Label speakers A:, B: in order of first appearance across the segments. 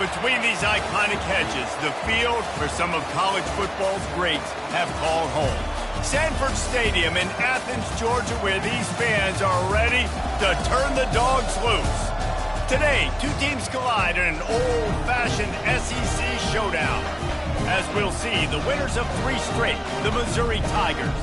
A: Between these iconic hedges, the field where some of college football's greats have called home. Sanford Stadium in Athens, Georgia, where these fans are ready to turn the dogs loose. Today, two teams collide in an old-fashioned SEC showdown. As we'll see, the winners of 3 straight, the Missouri Tigers,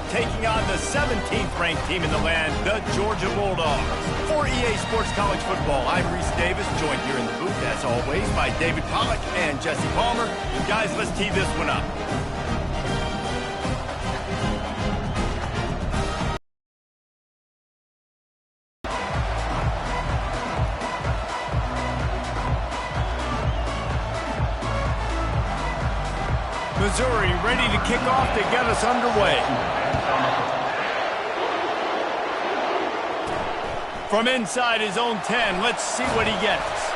A: taking on the 17th-ranked team in the land, the Georgia Bulldogs. For EA Sports College Football, I'm Reese Davis, joined here in the booth, as always, by David Pollack and Jesse Palmer. Guys, let's tee this one up. Missouri ready to kick off to get us underway. From inside his own 10, let's see what he gets.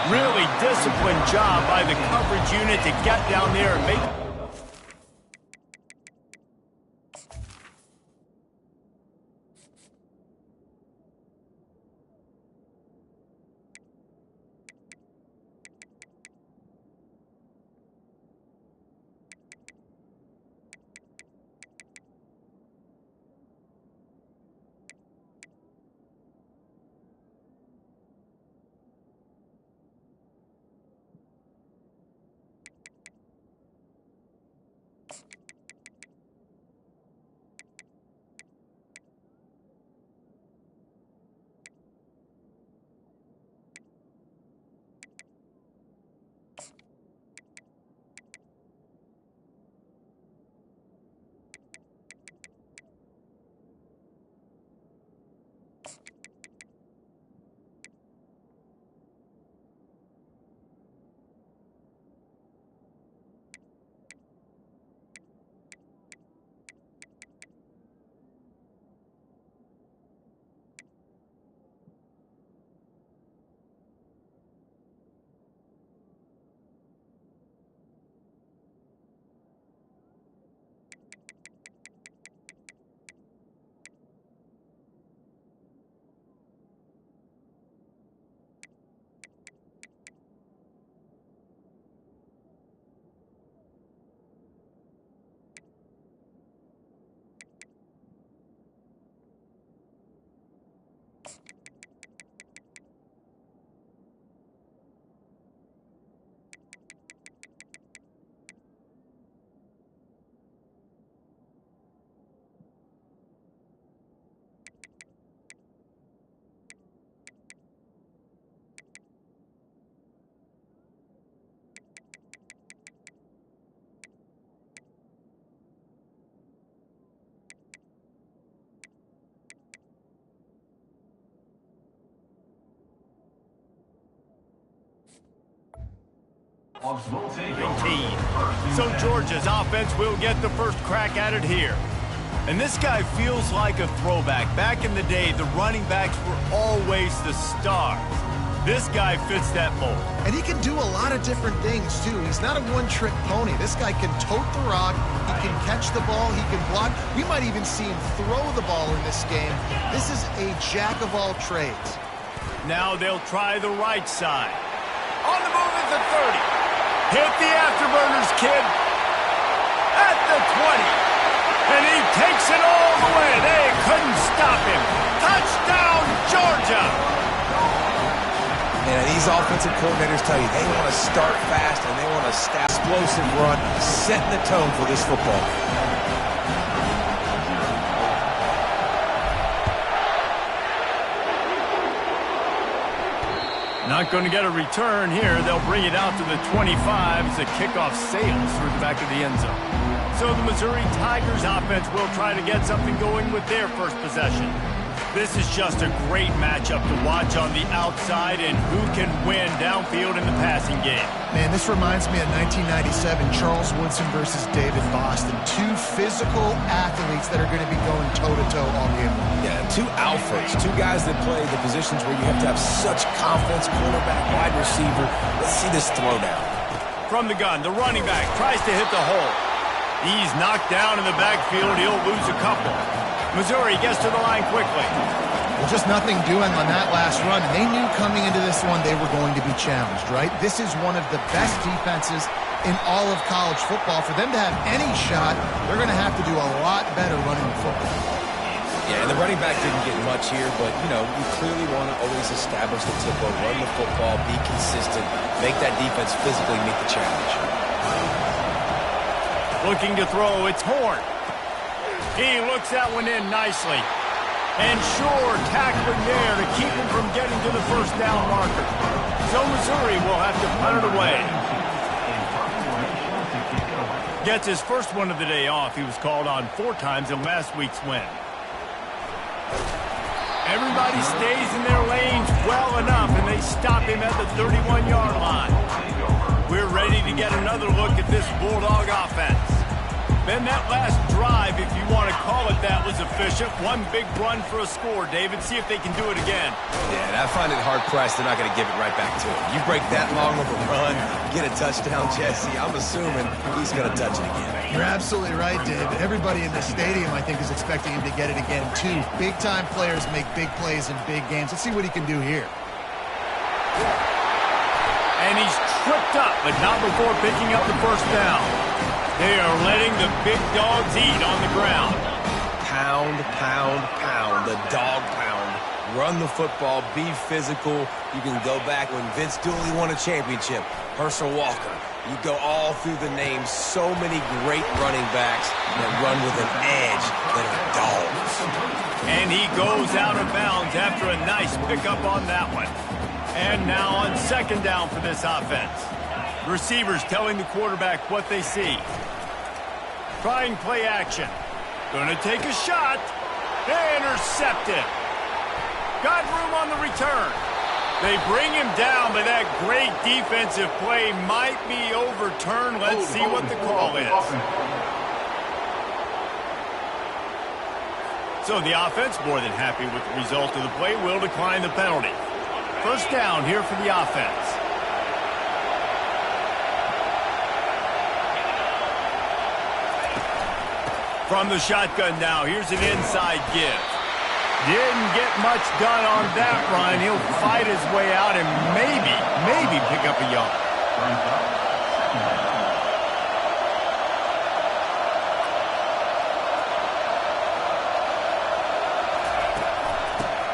A: Really disciplined job by the coverage unit to get down there and make... So Georgia's offense will get the first crack at it here. And this guy feels like a throwback. Back in the day, the running backs were always the stars. This guy fits that mold.
B: And he can do a lot of different things, too. He's not a one-trick pony. This guy can tote the rock, he can catch the ball, he can block. We might even see him throw the ball in this game. This is a jack of all trades.
A: Now they'll try the right side. On the move at the 30. Hit the afterburners, kid. At the 20. And he takes it all the way. They couldn't stop him. Touchdown, Georgia.
C: And these offensive coordinators tell you they want to start fast and they want to stop explosive run, setting the tone for this football game.
A: Not going to get a return here. They'll bring it out to the 25 as the kickoff sails through the back of the end zone. So the Missouri Tigers offense will try to get something going with their first possession. This is just a great matchup to watch on the outside and who can win downfield in the passing game.
B: Man, this reminds me of 1997, Charles Woodson versus David Boston. Two physical athletes that are going to be going toe-to-toe all game long.
C: Yeah, two alphas, two guys that play the positions where you have to have such confidence, quarterback, wide receiver. Let's see this throwdown.
A: From the gun, the running back tries to hit the hole. He's knocked down in the backfield. He'll lose a couple. Missouri gets to the line quickly.
B: Well, just nothing doing on that last run. And they knew coming into this one they were going to be challenged, right? This is one of the best defenses in all of college football. For them to have any shot, they're going to have to do a lot better running the football.
C: Yeah, and the running back didn't get much here, but, you know, you clearly want to always establish the tempo, run the football, be consistent, make that defense physically meet the challenge.
A: Looking to throw, it's Horn. He looks that one in nicely. And sure, tackling there to keep him from getting to the first down marker. So Missouri will have to punt it away. Gets his first one of the day off. He was called on 4 times in last week's win. Everybody stays in their lanes well enough, and they stop him at the 31-yard line. We're ready to get another look at this Bulldog offense. Then that last drive, if you want to call it that, was efficient. One big run for a score, David. See if they can do it again.
C: Yeah, and I find it hard-pressed they're not going to give it right back to him. You break that long of a run, get a touchdown, Jesse, I'm assuming he's going to touch it again.
B: You're absolutely right, David. Everybody in the stadium, I think, is expecting him to get it again, too. Big-time players make big plays in big games. Let's see what he can do here.
A: And he's tripped up, but not before picking up the first down. They are letting the big dogs eat on the ground.
C: Pound, pound, pound, the dog pound. Run the football, be physical. You can go back when Vince Dooley won a championship, Herschel Walker. You go all through the names. So many great running backs that run with an edge that are dogs.
A: And he goes out of bounds after a nice pickup on that one. And now on second down for this offense. Receivers telling the quarterback what they see. Trying play action. Gonna take a shot. Intercepted. Got room on the return. They bring him down, but that great defensive play might be overturned. Let's see what the call is. So the offense, more than happy with the result of the play, will decline the penalty. First down here for the offense. From the shotgun now, here's an inside give. Didn't get much done on that run. He'll fight his way out and maybe pick up a yard.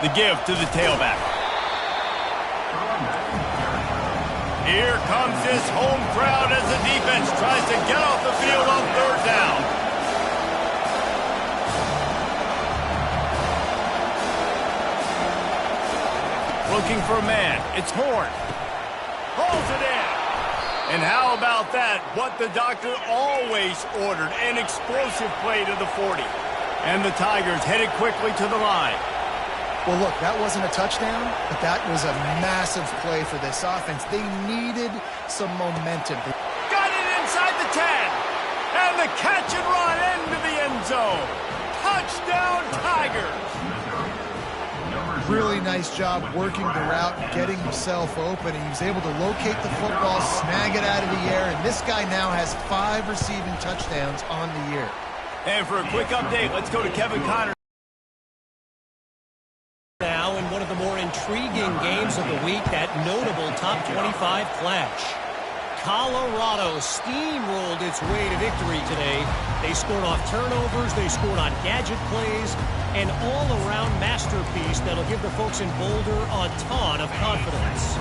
A: The give to the tailback. Here comes this home crowd as the defense tries to get off the field on third down. Looking for a man. It's Horn. Holds it in. And how about that? What the doctor always ordered. An explosive play to the 40. And the Tigers headed quickly to the line.
B: Well, look, that wasn't a touchdown, but that was a massive play for this offense. They needed some momentum.
A: Got it inside the 10. And the catch and run into the end zone. Touchdown, Tigers.
B: Really nice job working the route, getting himself open, and he was able to locate the football, snag it out of the air, and this guy now has 5 receiving touchdowns on the year.
A: And for a quick update, let's go to Kevin Connor.
D: Now in one of the more intriguing games of the week, that notable top 25 clash. Colorado steamrolled its way to victory today. They scored off turnovers, they scored on gadget plays, an all-around masterpiece that'll give the folks in Boulder a ton of confidence.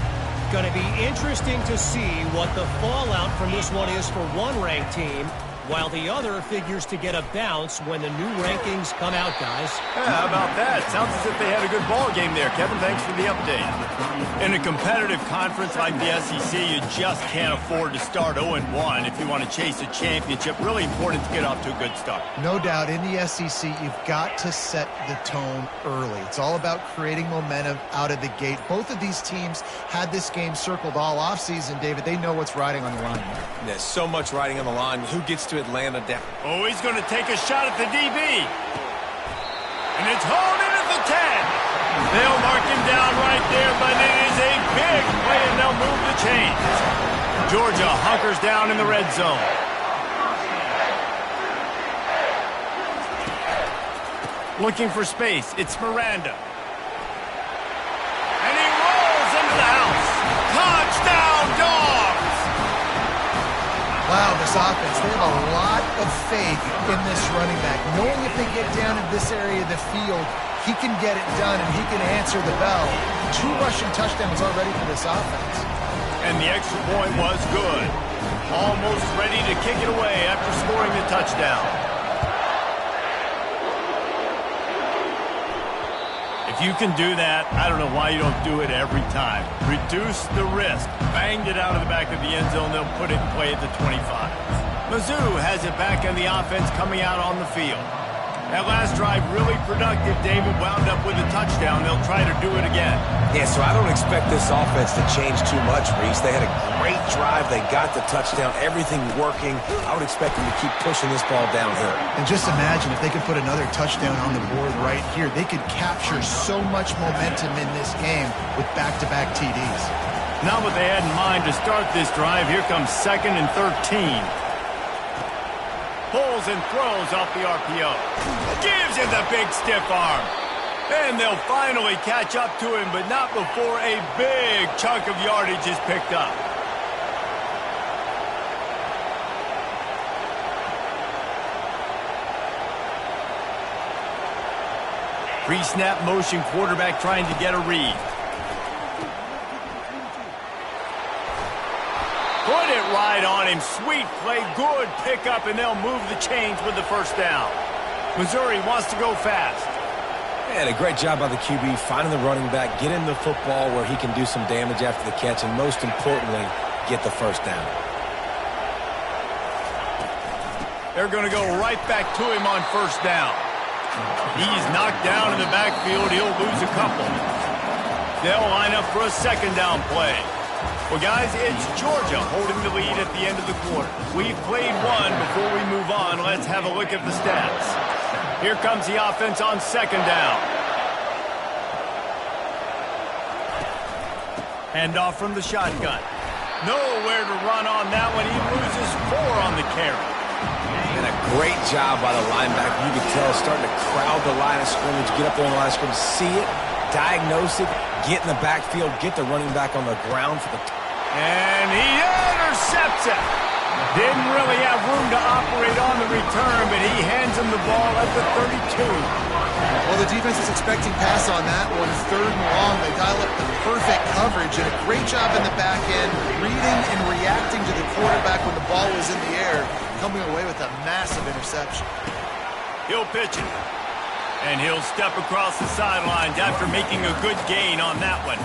D: Going to be interesting to see what the fallout from this one is for one ranked team, while the other figures to get a bounce when the new rankings come out, guys.
A: Yeah, how about that? Sounds as if they had a good ball game there. Kevin, thanks for the update. In a competitive conference like the SEC, you just can't afford to start 0-1 if you want to chase a championship. Really important to get off to a good start.
B: No doubt, in the SEC, you've got to set the tone early. It's all about creating momentum out of the gate. Both of these teams had this game circled all offseason, David. They know what's riding on the line here.
C: There's so much riding on the line. Who gets to Atlanta down?
A: Oh, he's going to take a shot at the DB. And it's hauled in at the 10. They'll mark him down right there, but it is a big play, and they'll move the chains. Georgia hunkers down in the red zone. Looking for space. It's Miranda.
B: Wow, this offense, they have a lot of faith in this running back. Knowing if they get down in this area of the field, he can get it done and he can answer the bell. 2 rushing touchdowns already for this offense.
A: And the extra point was good. Almost ready to kick it away after scoring the touchdown. If you can do that, I don't know why you don't do it every time. Reduce the risk. Banged it out of the back of the end zone. They'll put it in play at the 25. Mizzou has it back on the offense coming out on the field. That last drive really productive. David wound up with a touchdown. They'll try to do it again.
C: Yeah, so I don't expect this offense to change too much, Reese. They had a great drive. They got the touchdown. Everything working. I would expect them to keep pushing this ball downhill.
B: And just imagine if they could put another touchdown on the board right here. They could capture so much momentum in this game with back-to-back TDs.
A: Not what they had in mind to start this drive. Here comes 2nd and 13. Pulls and throws off the RPO. Gives him the big stiff arm. And they'll finally catch up to him, but not before a big chunk of yardage is picked up. Pre-snap motion quarterback trying to get a read. Put it right on him. Sweet play. Good pickup, and they'll move the chains with the first down. Missouri wants to go fast.
C: And a great job by the QB finding the running back, getting the football where he can do some damage after the catch, and most importantly, get the first down.
A: They're going to go right back to him on first down. He's knocked down in the backfield. He'll lose a couple. They'll line up for a 2nd down play. Well, guys, it's Georgia holding the lead at the end of the quarter. We've played one. Before we move on, let's have a look at the stats. Here comes the offense on 2nd down. Handoff from the shotgun. Nowhere to run on that one. He loses 4 on the carry.
C: And a great job by the linebacker. You can tell starting to crowd the line of scrimmage, get up there on the line of scrimmage, see it, diagnose it, get in the backfield, get the running back on the ground for the...
A: And he intercepts it. Didn't really have room to operate on the return, but he hands him the ball at the 32.
B: Well, the defense is expecting pass on that one. 3rd and long. They dial up the perfect coverage and a great job in the back end, reading and reacting to the quarterback when the ball was in the air, coming away with a massive interception.
A: He'll pitch it. And he'll step across the sidelines after making a good gain on that one.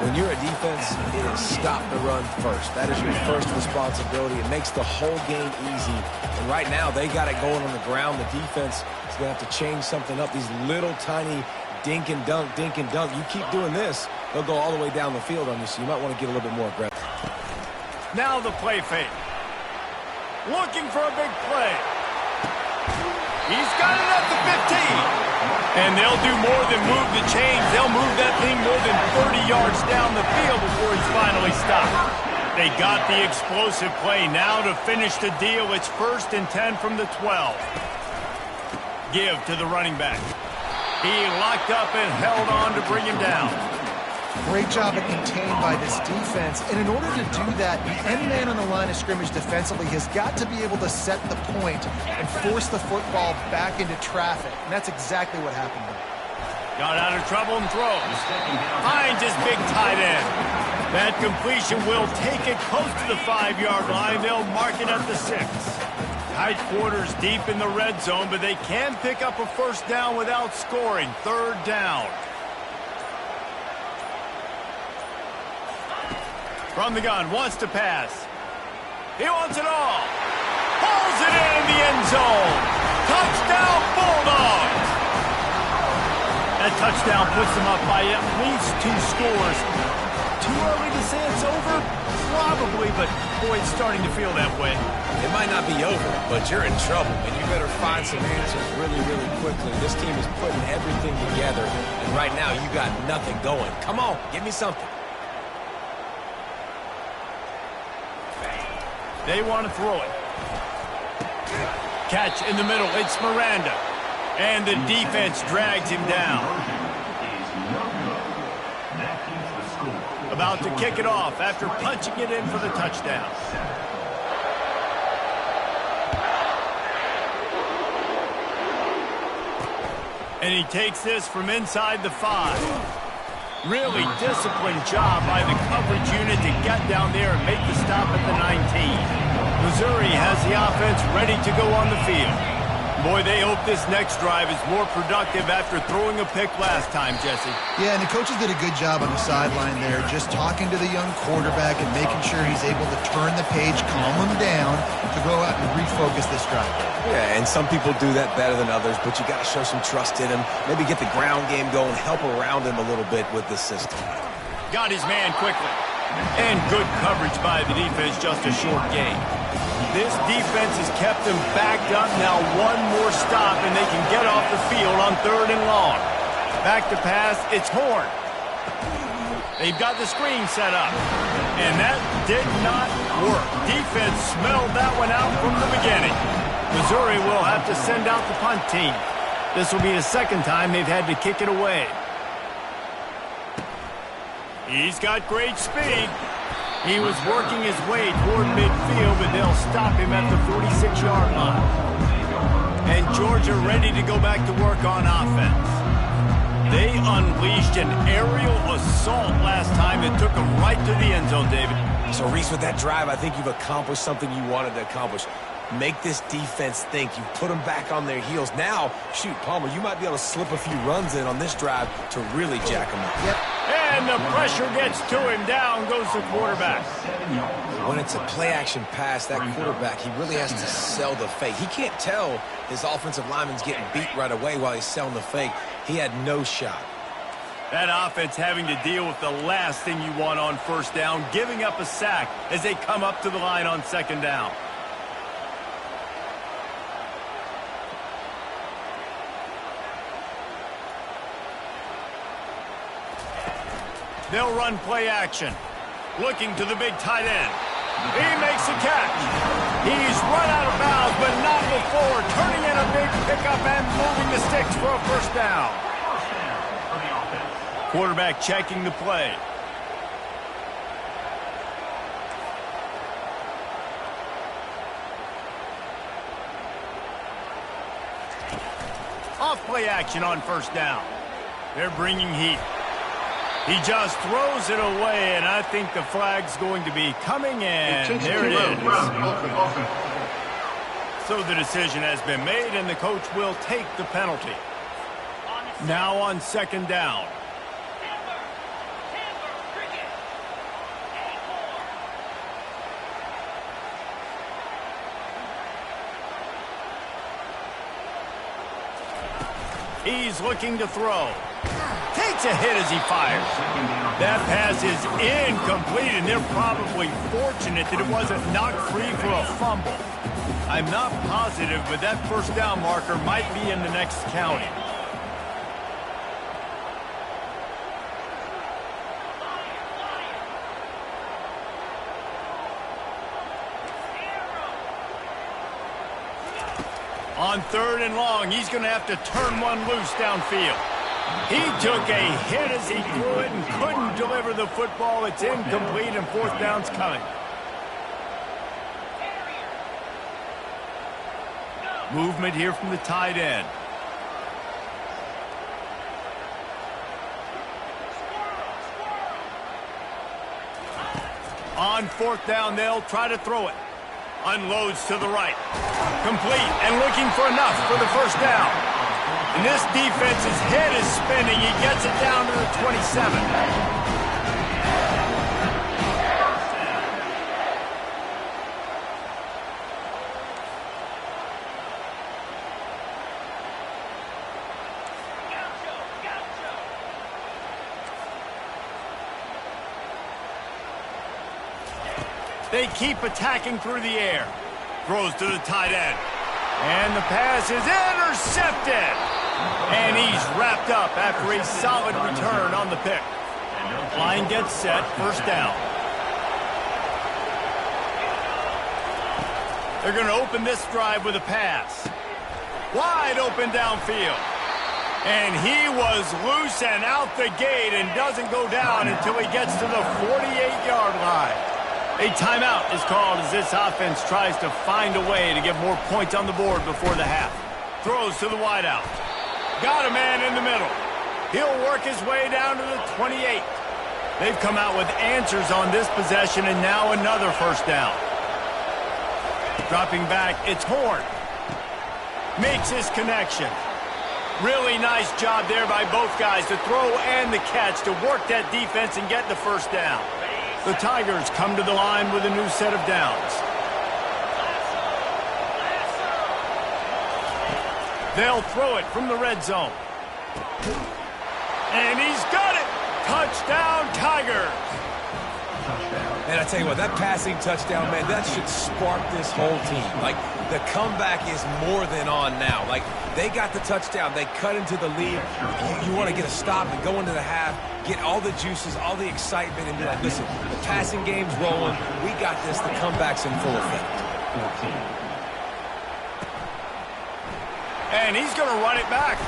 C: When you're a defense, it is stop the run first. That is your first responsibility. It makes the whole game easy. And right now, they got it going on the ground. The defense is going to have to change something up. These little tiny dink and dunk, dink and dunk. You keep doing this, they'll go all the way down the field on you, so you might want to get a little bit more aggressive.
A: Now the play fake. Looking for a big play. He's got it at the 15. And they'll do more than move the chains. They'll move that thing more than 30 yards down the field before he's finally stopped. They got the explosive play. Now to finish the deal, it's 1st and 10 from the 12. Give to the running back. He locked up and held on to bring him down.
B: Great job at contained by this defense. And in order to do that, the end man on the line of scrimmage defensively has got to be able to set the point and force the football back into traffic. And that's exactly what happened there.
A: Got out of trouble and throws. Finds his big tight end. That completion will take it close to the 5-yard line. They'll mark it at the 6. Tight quarters deep in the red zone, but they can pick up a first down without scoring. 3rd down. From the gun, wants to pass. He wants it all. Pulls it in the end zone. Touchdown, Bulldogs. That touchdown puts them up by at least 2 scores. Too early to say it's over? Probably, but boy, it's starting to feel that way.
C: It might not be over, but you're in trouble, and you better find some answers really, really quickly. This team is putting everything together, and right now you got nothing going. Come on, give me something.
A: They want to throw it. Catch in the middle. It's Miranda. And the defense drags him down. About to kick it off after punching it in for the touchdown. And he takes this from inside the 5. Really disciplined job by the coverage unit to get down there and make the stop at the 19. Missouri has the offense ready to go on the field. Boy, they hope this next drive is more productive after throwing a pick last time, Jesse.
B: Yeah, and the coaches did a good job on the sideline there, just talking to the young quarterback and making sure he's able to turn the page, calm him down, to go out and refocus this drive.
C: Yeah, and some people do that better than others, but you got to show some trust in him. Maybe get the ground game going, help around him a little bit with the system.
A: Got his man quickly. And good coverage by the defense, just a short gain. This defense has kept them backed up. Now one more stop, and they can get off the field on 3rd and long. Back to pass, it's Horn. They've got the screen set up. And that did not work. Defense smelled that one out from the beginning. Missouri will have to send out the punt team. This will be the second time they've had to kick it away. He's got great speed. He was working his way toward midfield, but they'll stop him at the 46-yard line. And Georgia ready to go back to work on offense. They unleashed an aerial assault last time that took them right to the end zone, David.
C: So, Reese, with that drive, I think you've accomplished something you wanted to accomplish. Make this defense think. You put them back on their heels. Now, shoot, Palmer, you might be able to slip a few runs in on this drive to really jack them up.
B: Yep.
A: And the pressure gets to him. Down goes the quarterback.
C: When it's a play-action pass, that quarterback, he really has to sell the fake. He can't tell his offensive lineman's getting beat right away while he's selling the fake. He had no shot.
A: That offense having to deal with the last thing you want on 1st down, giving up a sack as they come up to the line on 2nd down. They'll run play action. Looking to the big tight end. He makes a catch. He's run out of bounds, but not before. Turning in a big pickup and moving the sticks for a 1st down. Quarterback checking the play. Off play action on 1st down. They're bringing heat. He just throws it away, and I think the flag's going to be coming in. There it is. So the decision has been made, and the coach will take the penalty. Now on 2nd down. He's looking to throw. Takes a hit as he fires. That pass is incomplete, and they're probably fortunate that it wasn't knocked free for a fumble. I'm not positive, but that 1st down marker might be in the next county. On 3rd and long, he's going to have to turn one loose downfield. He took a hit as he threw it and couldn't deliver the football. It's incomplete, and 4th down's coming. Movement here from the tight end. On 4th down, they'll try to throw it. Unloads to the right. Complete and looking for enough for the 1st down. And this defense's head is spinning. He gets it down to the 27. They keep attacking through the air. Throws to the tight end. And the pass is intercepted. And he's wrapped up after a solid return on the pick. Line gets set, 1st down. They're going to open this drive with a pass. Wide open downfield. And he was loose and out the gate and doesn't go down until he gets to the 48-yard line. A timeout is called as this offense tries to find a way to get more points on the board before the half. Throws to the wideout. Got a man in the middle. He'll work his way down to the 28. They've come out with answers on this possession, and now another first down. Dropping back, it's Horn. Makes his connection. Really nice job there by both guys, the throw and the catch, to work that defense and get the first down. The Tigers come to the line with a new set of downs. They'll throw it from the red zone. And he's got it! Touchdown, Tigers!
C: Man, I tell you what, that passing touchdown, man, that should spark this whole team. Like, the comeback is more than on now. Like, they got the touchdown. They cut into the lead. You want to get a stop and go into the half, get all the juices, all the excitement, and be like, listen, the passing game's rolling. We got this. The comeback's in full effect.
A: And he's going to run it back.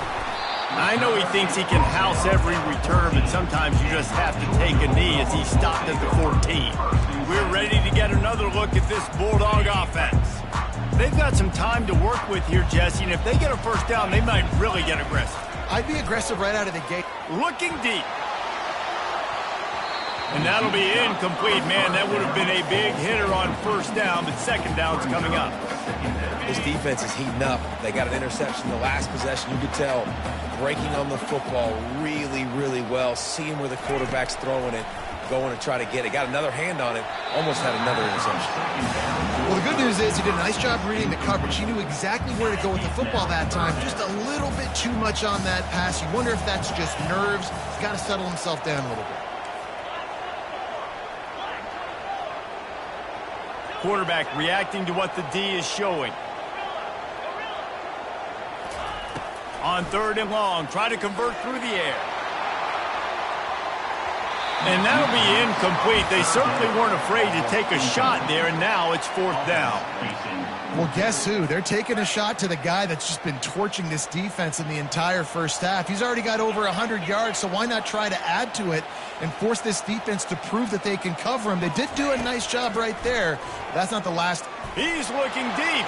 A: I know he thinks he can house every return, but sometimes you just have to take a knee as he stopped at the 14. We're ready to get another look at this Bulldog offense. They've got some time to work with here, Jesse, and if they get a first down, they might really get aggressive.
B: I'd be aggressive right out of the gate.
A: Looking deep. And that'll be incomplete. Man, that would have been a big hitter on first down, but second down's coming up.
C: This defense is heating up. They got an interception the last possession. You could tell breaking on the football really, really well, seeing where the quarterback's throwing it, going to try to get it. Got another hand on it, almost had another interception.
B: Well, the good news is he did a nice job reading the coverage. He knew exactly where to go with the football that time. Just a little bit too much on that pass. You wonder if that's just nerves. He's got to settle himself down a little bit.
A: Quarterback reacting to what the D is showing. On third and long, try to convert through the air. And that'll be incomplete. They certainly weren't afraid to take a shot there, and now it's fourth down.
B: Well, guess who? They're taking a shot to the guy that's just been torching this defense in the entire first half. He's already got over 100 yards, so why not try to add to it and force this defense to prove that they can cover him? They did do a nice job right there. That's not the last.
A: He's looking deep.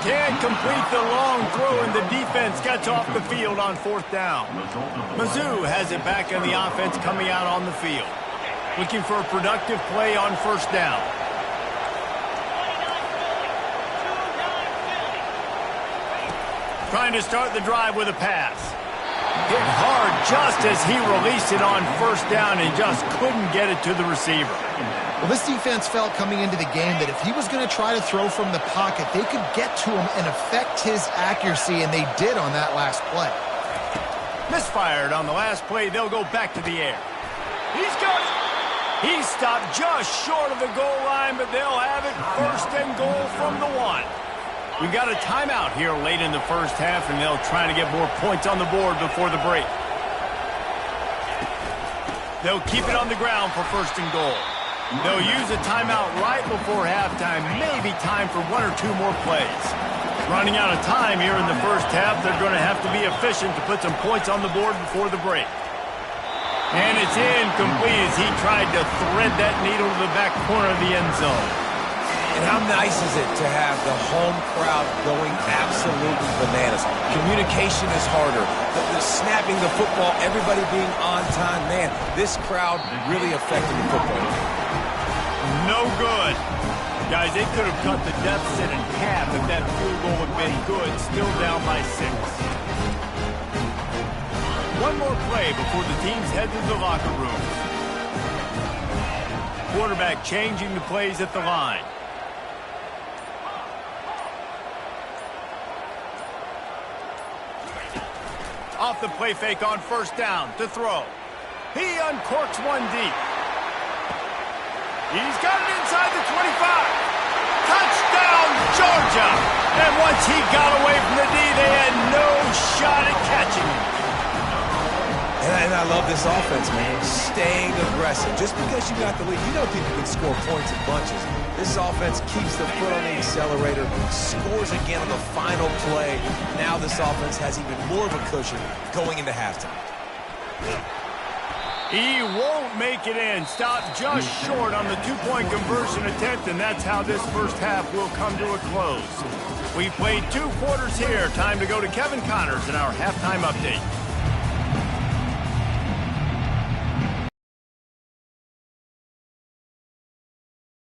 A: Can't complete the long throw, and the defense gets off the field on fourth down. Mizzou has it back on the offense coming out on the field. Looking for a productive play on first down. Trying to start the drive with a pass. Hit hard just as he released it on first down and just couldn't get it to the receiver.
B: Well, this defense felt coming into the game that if he was going to try to throw from the pocket, they could get to him and affect his accuracy, and they did on that last play.
A: Misfired on the last play. They'll go back to the air. He's got it. He stopped just short of the goal line, but they'll have it first and goal from the 1. We've got a timeout here late in the first half, and they'll try to get more points on the board before the break. They'll keep it on the ground for first and goal. They'll use a timeout right before halftime, maybe time for 1 or 2 more plays. Running out of time here in the first half, they're going to have to be efficient to put some points on the board before the break. And it's incomplete as he tried to thread that needle to the back corner of the end zone.
C: And how nice is it to have the home crowd going absolutely bananas? Communication is harder. The snapping the football, everybody being on time. Man, this crowd really affected the football game.
A: No good. Guys, they could have cut the deficit in half if that field goal had been good. Still down by 6. One more play before the teams head to the locker rooms. Quarterback changing the plays at the line. Off the play fake on first down to throw. He uncorks one deep. He's got it inside the 25. Touchdown, Georgia. And once he got away from the D, they had no shot at catching him.
C: And I love this offense, man. Staying aggressive. Just because you got the lead, you don't think you can score points in bunches. This offense keeps the foot on the accelerator, scores again on the final play. Now this offense has even more of a cushion going into halftime.
A: He won't make it in. Stopped just short on the two-point conversion attempt, and that's how this first half will come to a close. We played 2 quarters here. Time to go to Kevin Connors in our halftime update.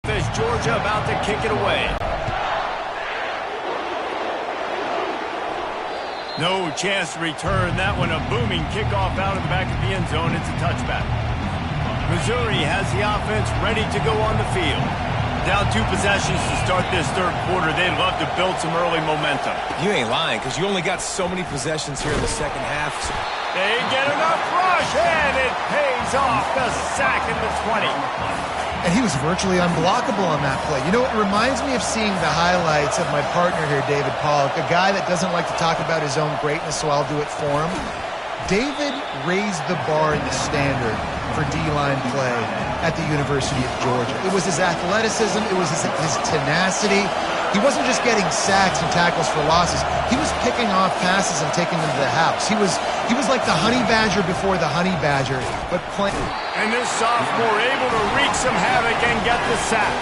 A: As Georgia about to kick it away. No chance to return that one. A booming kickoff out of the back of the end zone. It's a touchback. Missouri has the offense ready to go on the field. Down 2 possessions to start this third quarter. They'd love to build some early momentum.
C: You ain't lying, because you only got so many possessions here in the second half.
A: They get enough rush, and it pays off. The sack in the 20.
B: And he was virtually unblockable on that play. You know, it reminds me of seeing the highlights of my partner here, David Pollock, a guy that doesn't like to talk about his own greatness, so I'll do it for him. David raised the bar in the standard for D-line play at the University of Georgia. It was his athleticism. It was his tenacity. He wasn't just getting sacks and tackles for losses. He was picking off passes and taking them to the house. He was like the honey badger before the honey badger, but playing.
A: And this sophomore able to wreak some havoc and get the sack.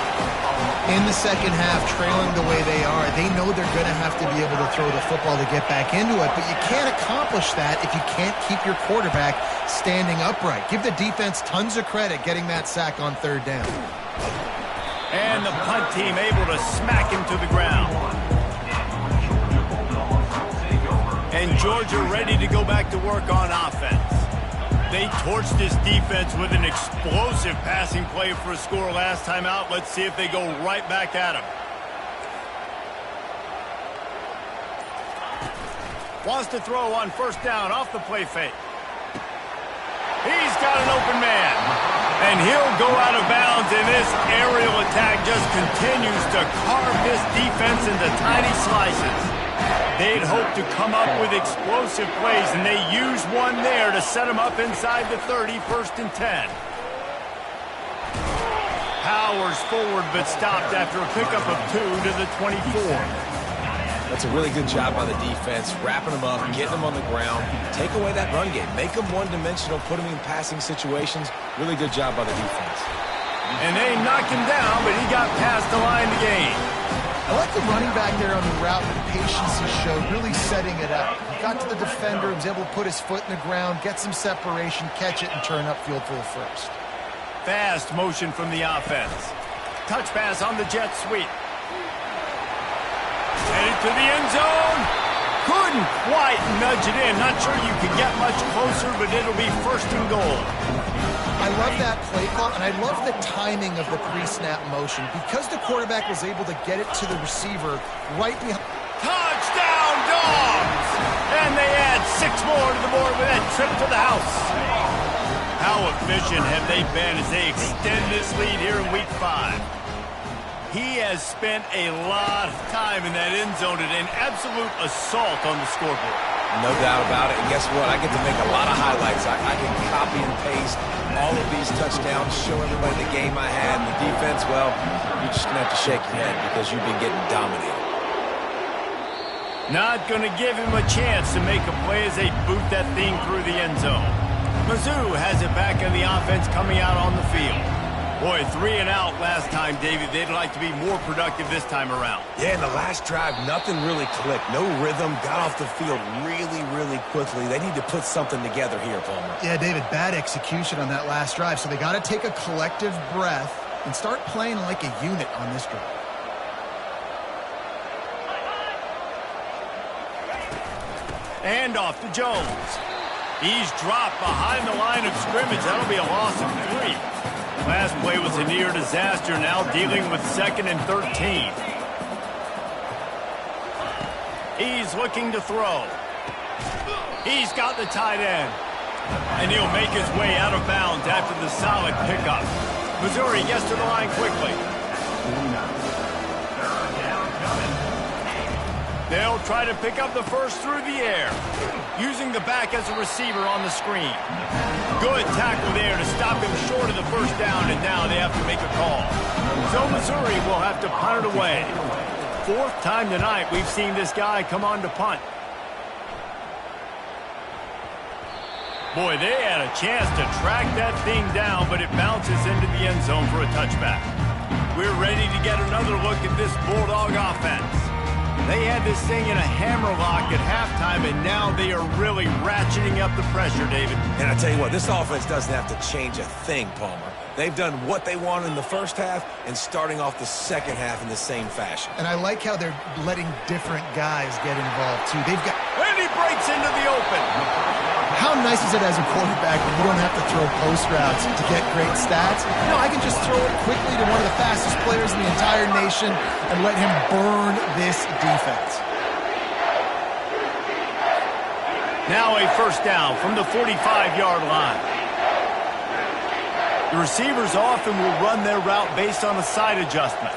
B: In the second half, trailing the way they are, they know they're going to have to be able to throw the football to get back into it, but you can't accomplish that if you can't keep your quarterback standing upright. Give the defense tons of credit getting that sack on third down.
A: And the punt team able to smack him to the ground. And Georgia ready to go back to work on offense. They torched this defense with an explosive passing play for a score last time out. Let's see if they go right back at him. Wants to throw on first down off the play fake. He's got an open man. And he'll go out of bounds, and this aerial attack just continues to carve this defense into tiny slices. They'd hoped to come up with explosive plays, and they used one there to set them up inside the 30, 1st and 10. Powers forward, but stopped after a pickup of 2 to the 24.
C: That's a really good job by the defense, wrapping them up, getting them on the ground, take away that run game, make them one-dimensional, put them in passing situations. Really good job by the defense.
A: And they knocked him down, but he got past the line to gain.
B: I like the running back there on the route and the patience he showed, really setting it up. He got to the defender, was able to put his foot in the ground, get some separation, catch it, and turn upfield for the first.
A: Fast motion from the offense. Touch pass on the jet sweep. Headed to the end zone. Couldn't quite nudge it in. Not sure you could get much closer, but it'll be 1st and goal.
B: I love that play call, and I love the timing of the pre-snap motion. Because the quarterback was able to get it to the receiver right behind.
A: Touchdown, Dogs! And they add 6 more to the board with that trip to the house. How efficient have they been as they extend this lead here in Week 5? He has spent a lot of time in that end zone and an absolute assault on the scoreboard.
C: No doubt about it. And guess what? I get to make a lot of highlights. I can copy and paste all of these touchdowns, show everybody the game I had. And the defense, well, you're just going to have to shake your head because you've been getting dominated.
A: Not going to give him a chance to make a play as they boot that thing through the end zone. Mizzou has it back in the offense coming out on the field. Boy, 3 and out last time, David. They'd like to be more productive this time around.
C: Yeah, in the last drive, nothing really clicked. No rhythm, got off the field really, really quickly. They need to put something together here, Palmer.
B: Yeah, David, bad execution on that last drive. So they got to take a collective breath and start playing like a unit on this drive.
A: And off to Jones. He's dropped behind the line of scrimmage. That'll be a loss of 3. Last play was a near disaster, now dealing with 2nd and 13. He's looking to throw. He's got the tight end. And he'll make his way out of bounds after the solid pickup. Missouri gets to the line quickly. They'll try to pick up the first through the air, using the back as a receiver on the screen. Good tackle there to stop him short of the first down, and now they have to make a call. So Missouri will have to punt it away. 4th time tonight we've seen this guy come on to punt. Boy, they had a chance to track that thing down, but it bounces into the end zone for a touchback. We're ready to get another look at this Bulldog offense. They had this thing in a hammerlock at halftime, and now they are really ratcheting up the pressure, David.
C: And I tell you what, this offense doesn't have to change a thing, Palmer. They've done what they wanted in the first half and starting off the second half in the same fashion.
B: And I like how they're letting different guys get involved, too.
A: And he breaks into the open.
B: How nice is it as a quarterback when you don't have to throw post routes to get great stats? You know, I can just throw it quickly to one of the fastest players in the entire nation and let him burn this defense.
A: Now a first down from the 45-yard line. The receivers often will run their route based on a side adjustment.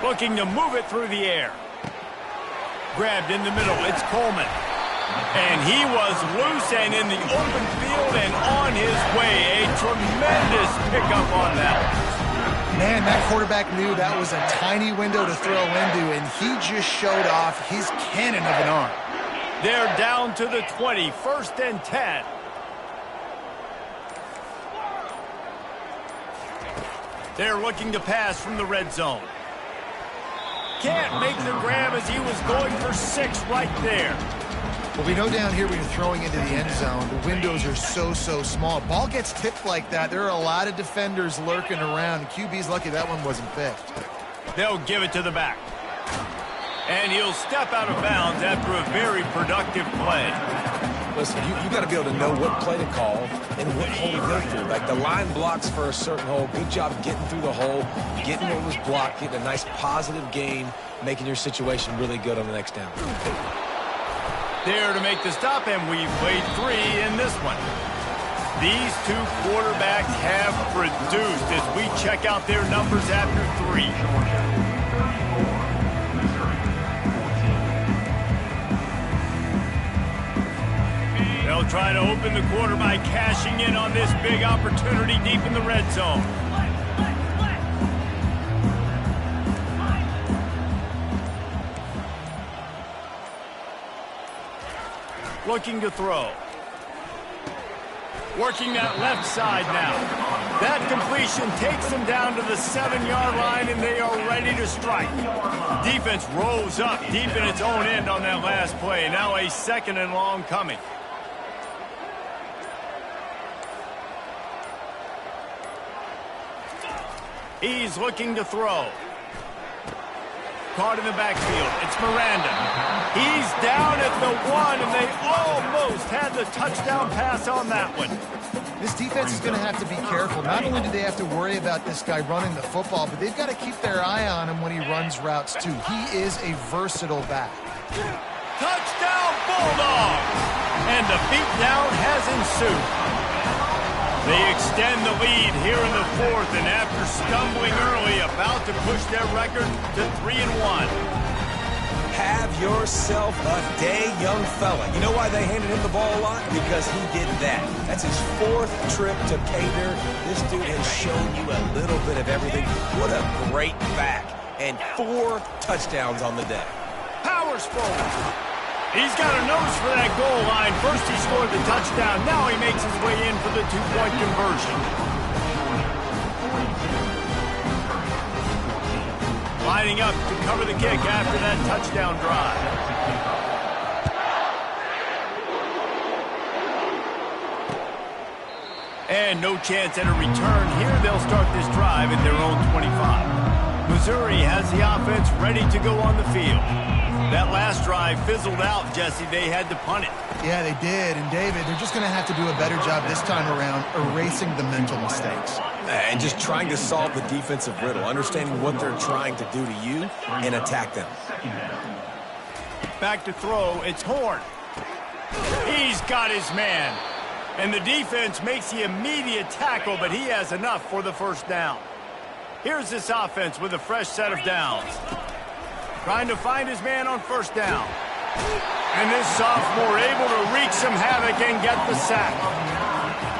A: Looking to move it through the air. Grabbed in the middle, it's Coleman. And he was loose and in the open field and on his way. A tremendous pickup on that.
B: Man, that quarterback knew that was a tiny window to throw into, and he just showed off his cannon of an arm.
A: They're down to the 20, 1st and 10. They're looking to pass from the red zone. Can't make the grab as he was going for 6 right there.
B: Well, we know down here when you're throwing into the end zone, the windows are so small. Ball gets tipped like that. There are a lot of defenders lurking around. QB's lucky that one wasn't picked.
A: They'll give it to the back. And he'll step out of bounds after a very productive play.
C: Listen, you got to be able to know what play to call and what hole to go through. Like the line blocks for a certain hole. Good job getting through the hole, getting what was blocked, getting a nice positive gain, making your situation really good on the next down.
A: There to make the stop, and we've played 3 in this one. These two quarterbacks have produced as we check out their numbers after 3. They'll try to open the quarter by cashing in on this big opportunity deep in the red zone. Looking to throw. Working that left side now. That completion takes them down to the 7-yard line, and they are ready to strike. Defense rose up deep in its own end on that last play. Now a 2nd and long coming. He's looking to throw. Caught in the backfield. It's Miranda. He's down at the 1, and they almost had the touchdown pass on that one.
B: This defense is going to have to be careful. Not only do they have to worry about this guy running the football, but they've got to keep their eye on him when he runs routes, too. He is a versatile back.
A: Touchdown, Bulldogs! And the beatdown has ensued. They extend the lead here in the 4th, and after stumbling early, about to push their record to 3-1.
C: Have yourself a day, young fella. You know why they handed him the ball a lot? Because he did that. That's his 4th trip to Cater. This dude has shown you a little bit of everything. What a great back. And 4 touchdowns on the day.
A: Powers forward. He's got a nose for that goal line. First he scored the touchdown. Now he makes his way in for the 2-point conversion. Lining up to cover the kick after that touchdown drive. And no chance at a return here. They'll start this drive at their own 25. Missouri has the offense ready to go on the field. That last drive fizzled out, Jesse. They had to punt it.
B: Yeah, they did. And, David, they're just going to have to do a better job this time around erasing the mental mistakes.
C: And just trying to solve the defensive riddle, understanding what they're trying to do to you and attack them.
A: Back to throw. It's Horn. He's got his man. And the defense makes the immediate tackle, but he has enough for the first down. Here's this offense with a fresh set of downs. Trying to find his man on first down. And this sophomore able to wreak some havoc and get the sack.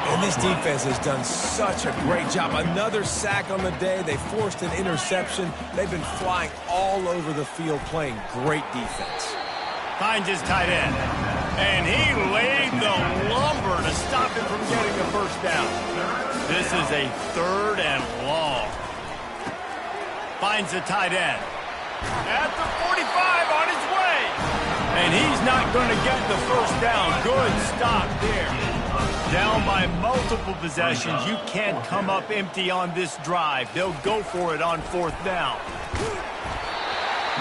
C: And this defense has done such a great job. Another sack on the day. They forced an interception. They've been flying all over the field playing great defense.
A: Finds his tight end. And he laid the lumber to stop him from getting the first down. This is a 3rd and long. Finds the tight end. At the 45 on his way. And he's not going to get the first down. Good stop there. Down by multiple possessions. You can't come up empty on this drive. They'll go for it on 4th down.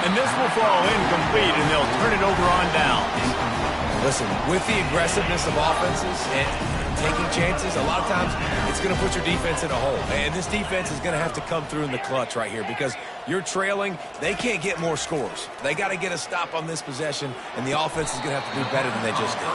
A: And this will fall incomplete, and they'll turn it over on downs.
C: Listen, with the aggressiveness of offenses and taking chances, a lot of times it's going to put your defense in a hole. And this defense is going to have to come through in the clutch right here because you're trailing. They can't get more scores. They got to get a stop on this possession, and the offense is going to have to do better than they just did.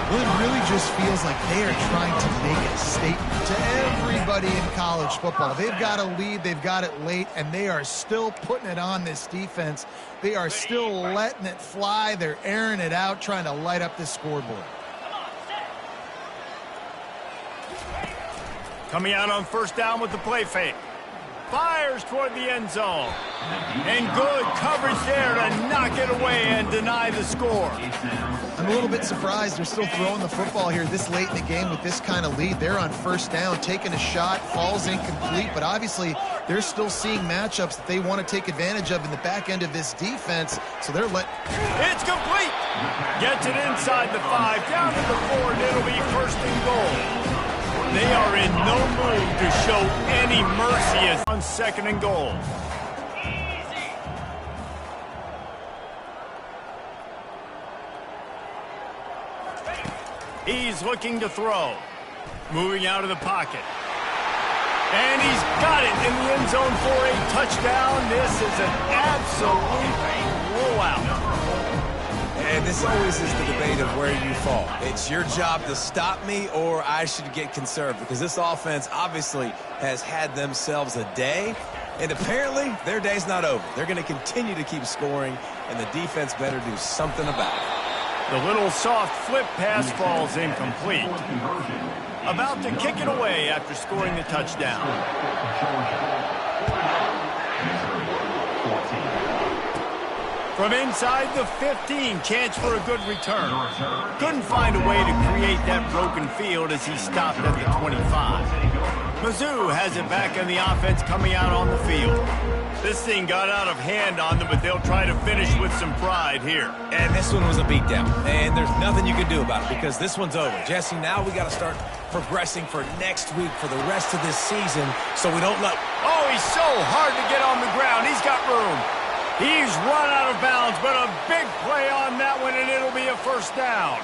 B: Well, it really just feels like they are trying to make a statement to everybody in college football. They've got a lead, they've got it late, and they are still putting it on this defense. They are still letting it fly. They're airing it out, trying to light up this scoreboard.
A: Coming out on 1st down with the play fake. Fires toward the end zone. And good coverage there to knock it away and deny the score.
B: I'm a little bit surprised they're still throwing the football here this late in the game with this kind of lead. They're on 1st down, taking a shot, falls incomplete, but obviously they're still seeing matchups that they want to take advantage of in the back end of this defense, so they're
A: It's complete! Gets it inside the 5, down to the 4, and it'll be 1st and goal. They are in no mood to show any mercy as on 2nd and goal. He's looking to throw. Moving out of the pocket. And he's got it in the end zone for a touchdown. This is an absolute blowout.
C: And this always is the debate of where you fall. It's your job to stop me or I should get conserved because this offense obviously has had themselves a day, and apparently their day's not over. They're going to continue to keep scoring, and the defense better do something about it.
A: The little soft flip pass falls incomplete. About to kick it away after scoring the touchdown. From inside the 15, chance for a good return. Couldn't find a way to create that broken field as he stopped at the 25. Mizzou has it back in the offense coming out on the field. This thing got out of hand on them, but they'll try to finish with some pride here.
C: And this one was a beatdown, and there's nothing you can do about it because this one's over. Jesse, now we got to start progressing for next week for the rest of this season so we don't let...
A: Oh, he's so hard to get on the ground. He's got room. He's run out of bounds, but a big play on that one, and it'll be a 1st down.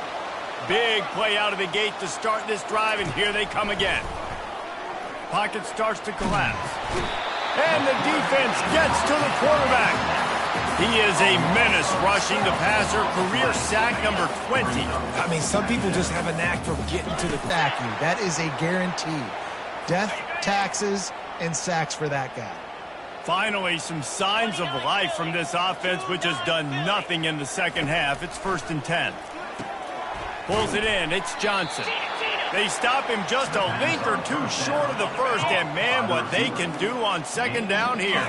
A: Big play out of the gate to start this drive, and here they come again. Pocket starts to collapse. And the defense gets to the quarterback. He is a menace rushing the passer, career sack number 20.
C: I mean, some people just have a knack for getting to the...
B: That is a guarantee. Death, taxes, and sacks for that guy.
A: Finally, some signs of life from this offense, which has done nothing in the 2nd half. It's 1st and 10. Pulls it in. It's Johnson. They stop him just a link or two short of the 1st, and man, what they can do on 2nd down here.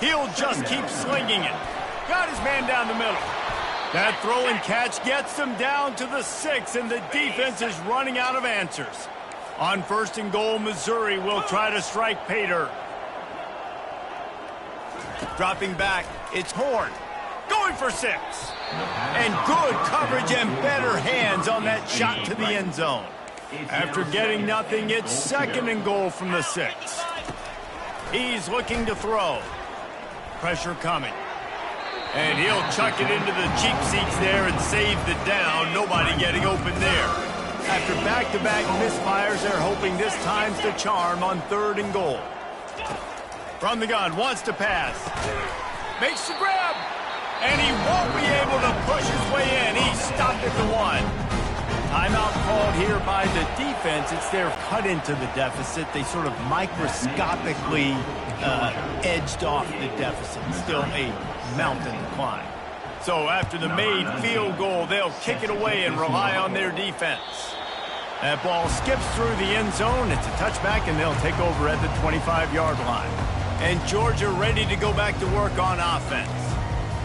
A: He'll just keep slinging it. Got his man down the middle. That throw and catch gets them down to the 6, and the defense is running out of answers. On 1st and goal, Missouri will try to strike pay dirt. Dropping back, it's Horn. Going for 6. And good coverage and better hands on that shot to the end zone. After getting nothing, it's 2nd and goal from the 6. He's looking to throw. Pressure coming. And he'll chuck it into the cheap seats there and save the down. Nobody getting open there. After back-to-back misfires, they're hoping this time's the charm on 3rd and goal. From the gun, wants to pass. Makes the grab. And he won't be able to push his way in. He stopped at the 1. Timeout called here by the defense. It's their cut into the deficit. They sort of microscopically edged off the deficit. Still a mountain to climb. So after the made field goal, they'll kick it away and rely on their defense. That ball skips through the end zone. It's a touchback, and they'll take over at the 25-yard line. And Georgia ready to go back to work on offense.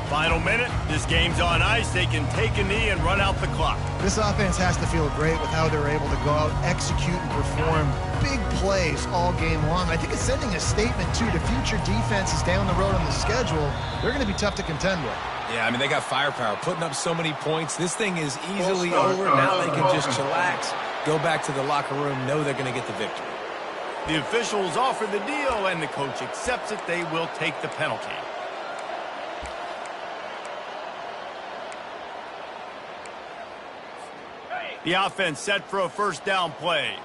A: Final minute, this game's on ice. They can take a knee and run out the clock.
B: This offense has to feel great with how they're able to go out, execute, and perform big plays all game long. I think it's sending a statement, too, to future defenses down the road on the schedule. They're going to be tough to contend with.
C: Yeah, I mean, they got firepower, putting up so many points. This thing is easily over. Now they can just chillax, go back to the locker room, know they're going to get the victory.
A: The officials offer the deal, and the coach accepts it. They will take the penalty. The offense set for a first down play.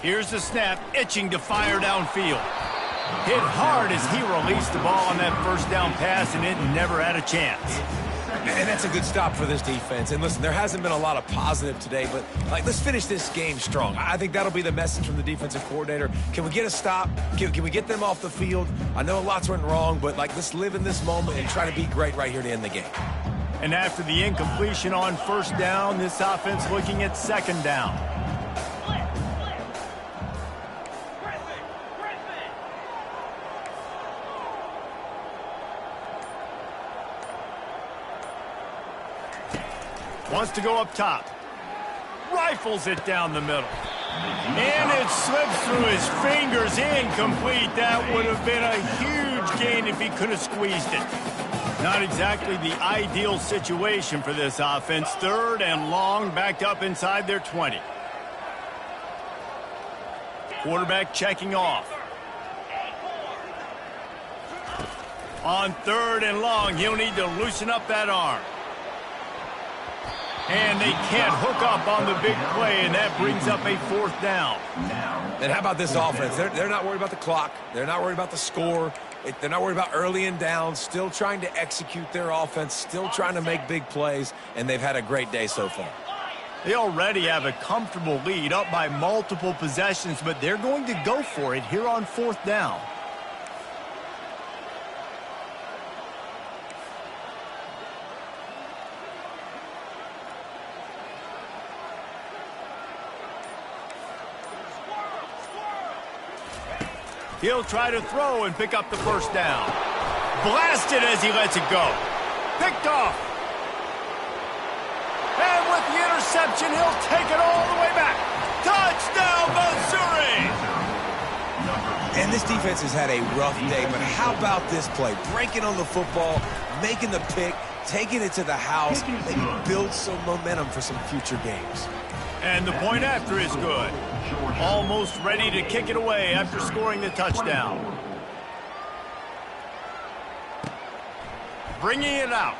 A: Here's the snap, itching to fire downfield. Hit hard as he released the ball on that first down pass, and it never had a chance.
C: And that's a good stop for this defense. And listen, there hasn't been a lot of positive today, but let's finish this game strong. I think that'll be the message from the defensive coordinator. Can we get a stop? Can we get them off the field? I know lots went wrong, but let's live in this moment and try to be great right here to end the game.
A: And after the incompletion on first down, this offense looking at second down. Wants to go up top. Rifles it down the middle. And it slips through his fingers. Incomplete. That would have been a huge gain if he could have squeezed it. Not exactly the ideal situation for this offense. Third and long, backed up inside their 20. Quarterback checking off. On third and long, he'll need to loosen up that arm. And they can't hook up on the big play, and that brings up a fourth down.
C: And how about this offense? They're not worried about the clock. They're not worried about the score. They're not worried about early and down. Still trying to execute their offense. Still trying to make big plays, and they've had a great day so far.
A: They already have a comfortable lead, up by multiple possessions, but they're going to go for it here on fourth down. He'll try to throw and pick up the first down. Blasted as he lets it go. Picked off. And with the interception, he'll take it all the way back. Touchdown, Missouri!
C: And this defense has had a rough day, but how about this play? Breaking on the football, making the pick, taking it to the house. Maybe build some momentum for some future games.
A: And the point after is good. Almost ready to kick it away after scoring the touchdown. Bringing it out.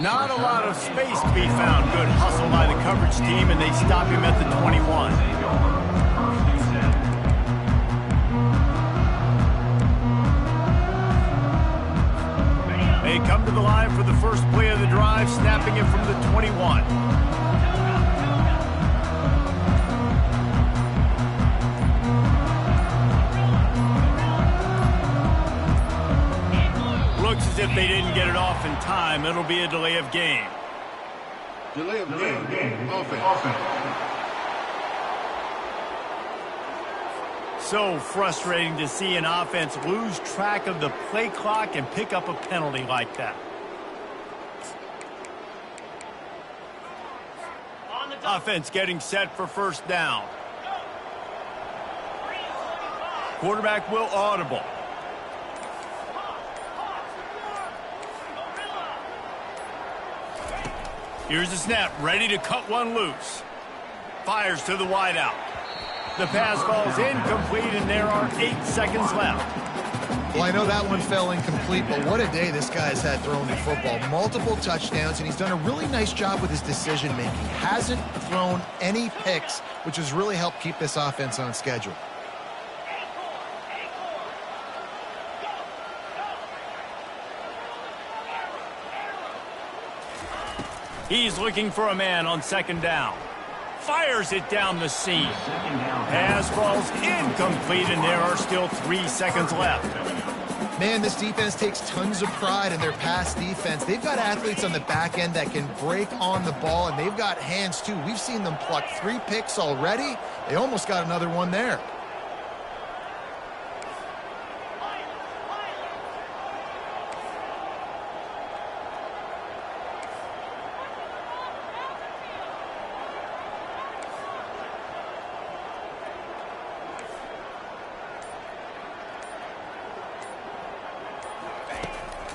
A: Not a lot of space to be found. Good hustle by the coverage team, and they stop him at the 21. They come to the line for the first play of the drive, snapping it from the 21. Looks as if they didn't get it off in time. It'll be a delay of game.
E: Delay of game. Offense.
A: So frustrating to see an offense lose track of the play clock and pick up a penalty like that. Offense getting set for first down. Quarterback will audible. Here's the snap, ready to cut one loose. Fires to the wideout. The pass falls incomplete, and there are 8 seconds left.
B: Well, I know that one fell incomplete, but what a day this guy's had throwing the football. Multiple touchdowns, and he's done a really nice job with his decision-making. Hasn't thrown any picks, which has really helped keep this offense on schedule.
A: He's looking for a man on second down. Fires it down the seam. Pass falls incomplete, and there are still 3 seconds left.
B: Man, this defense takes tons of pride in their pass defense. They've got athletes on the back end that can break on the ball, and they've got hands, too. We've seen them pluck 3 picks already. They almost got another one there.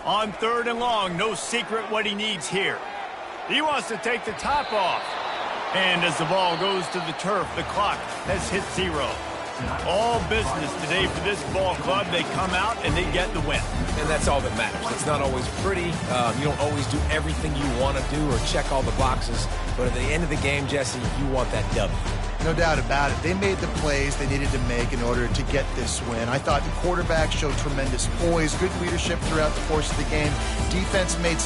A: On 3rd and long, no secret what he needs here. He wants to take the top off. And as the ball goes to the turf, the clock has hit 0. All business today for this ball club. They come out and they get the win.
C: And that's all that matters. It's not always pretty. You don't always do everything you want to do or check all the boxes. But at the end of the game, Jesse, you want that W.
B: No doubt about it. They made the plays they needed to make in order to get this win. I thought the quarterback showed tremendous poise, good leadership throughout the course of the game. Defense made